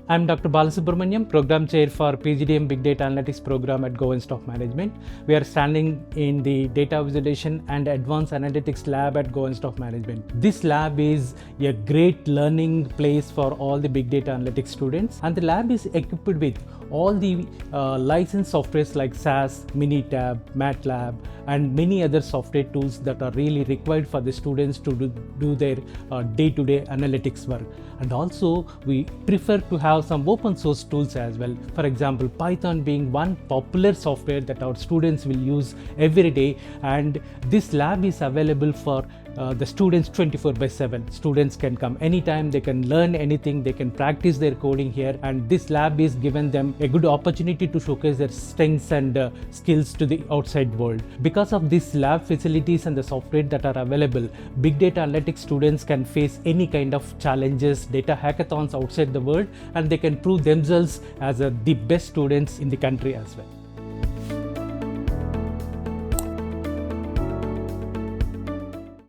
I'm Dr. Balasubramaniam, Program Chair for PGDM Big Data Analytics Program at Go Stock Management. We are standing in the Data Visualization and Advanced Analytics Lab at Go Stock Management. This lab is a great learning place for all the big data analytics students, and the lab is equipped with all the licensed softwares like SAS, Minitab, MATLAB, and many other software tools that are really required for the students to do their day-to-day analytics work. And also we prefer to have some open source tools as well. For example, Python being one popular software that our students will use every day, and this lab is available for the students 24/7. Students can come anytime, they can learn anything, they can practice their coding here, and this lab is given them a good opportunity to showcase their strengths and skills to the outside world. Because of these lab facilities and the software that are available, big data analytics students can face any kind of challenges, data hackathons outside the world, and they can prove themselves as the best students in the country as well.